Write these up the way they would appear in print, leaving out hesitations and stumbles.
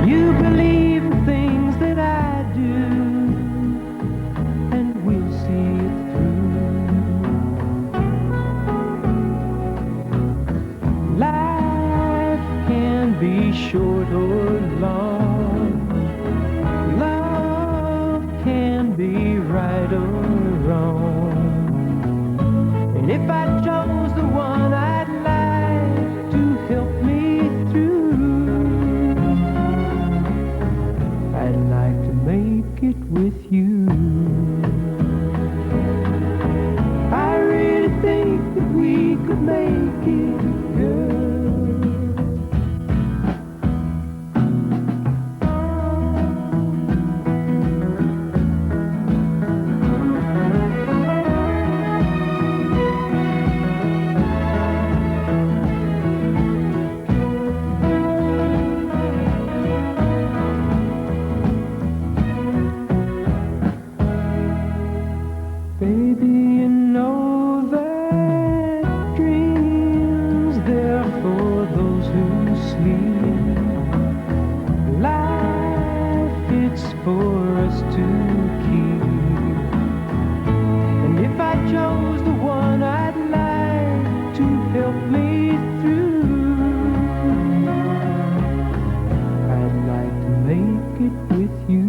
You believe in things that I do, and we'll see it through. Life can be short or long. Love can be right or wrong. And if I chose the one I'd like to help me through, I'd like to make it with you. I really think that we could make it, girl. Baby, you know that dreams, they're for those who sleep. Life, it's for us to keep. And if I chose the one I'd like to help me through, I'd like to make it with you.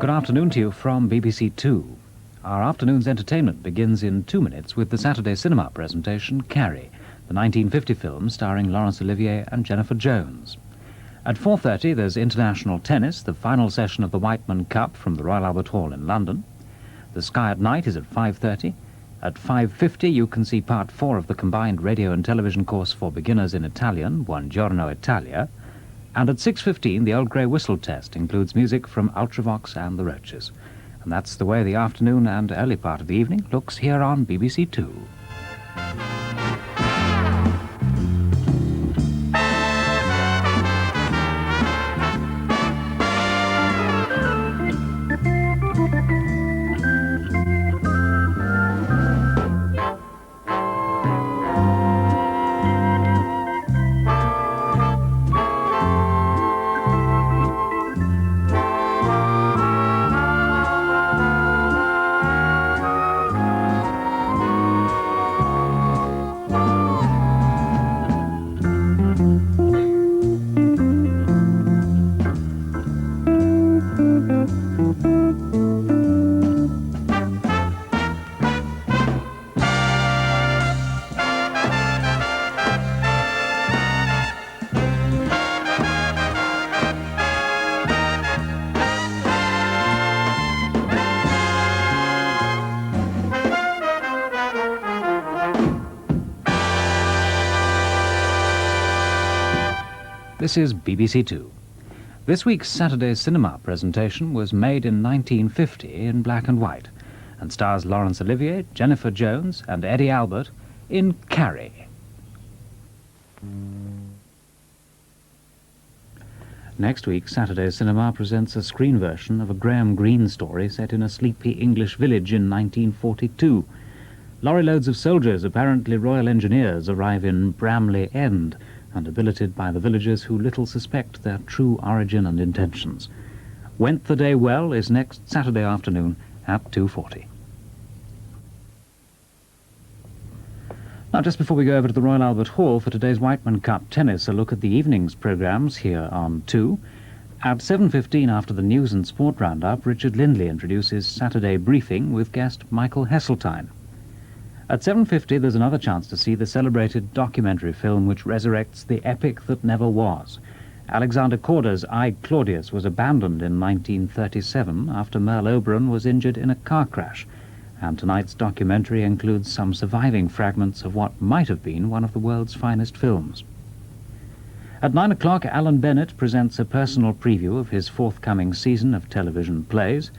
Good afternoon to you from BBC2. Our afternoon's entertainment begins in 2 minutes with the Saturday cinema presentation, Carrie, the 1950 film starring Laurence Olivier and Jennifer Jones. At 4:30, there's international tennis, the final session of the Whiteman Cup from the Royal Albert Hall in London. The Sky at Night is at 5:30. At 5:50, you can see part 4 of the combined radio and television course for beginners in Italian, Buongiorno Italia. And at 6:15, the Old Grey Whistle test includes music from Ultravox and the Roaches. And that's the way the afternoon and early part of the evening looks here on BBC2. This is BBC2. This week's Saturday cinema presentation was made in 1950 in black and white and stars Laurence Olivier, Jennifer Jones and Eddie Albert in Carrie. Next week, Saturday Cinema presents a screen version of a Graham Greene story set in a sleepy English village in 1942. Lorry-loads of soldiers, apparently Royal Engineers, arrive in Bramley End and are billeted by the villagers who little suspect their true origin and intentions. Went the Day Well is next Saturday afternoon at 2:40. Now, just before we go over to the Royal Albert Hall for today's Whiteman Cup tennis, a look at the evening's programmes here on 2. At 7:15 after the news and sport roundup, Richard Lindley introduces Saturday Briefing with guest Michael Heseltine. At 7:50 there's another chance to see the celebrated documentary film which resurrects the epic that never was. Alexander Korda's I, Claudius was abandoned in 1937 after Merle Oberon was injured in a car crash. And tonight's documentary includes some surviving fragments of what might have been one of the world's finest films. At 9 o'clock, Alan Bennett presents a personal preview of his forthcoming season of television plays,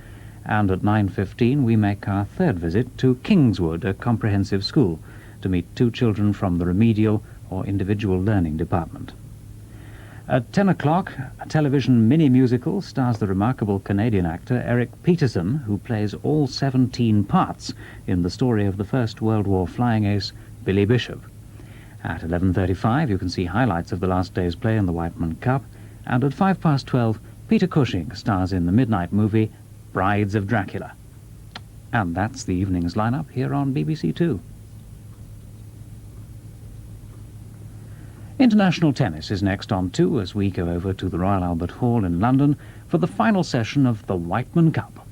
and at 9:15 we make our third visit to Kingswood, a comprehensive school, to meet 2 children from the remedial or individual learning department. At 10 o'clock, a television mini-musical stars the remarkable Canadian actor Eric Peterson, who plays all 17 parts in the story of the First World War flying ace Billy Bishop. At 11:35 you can see highlights of the last day's play in the Whiteman Cup, and at 12:05 Peter Cushing stars in the midnight movie Brides of Dracula. And that's the evening's lineup here on BBC2. International tennis is next on 2 as we go over to the Royal Albert Hall in London for the final session of the Whiteman Cup.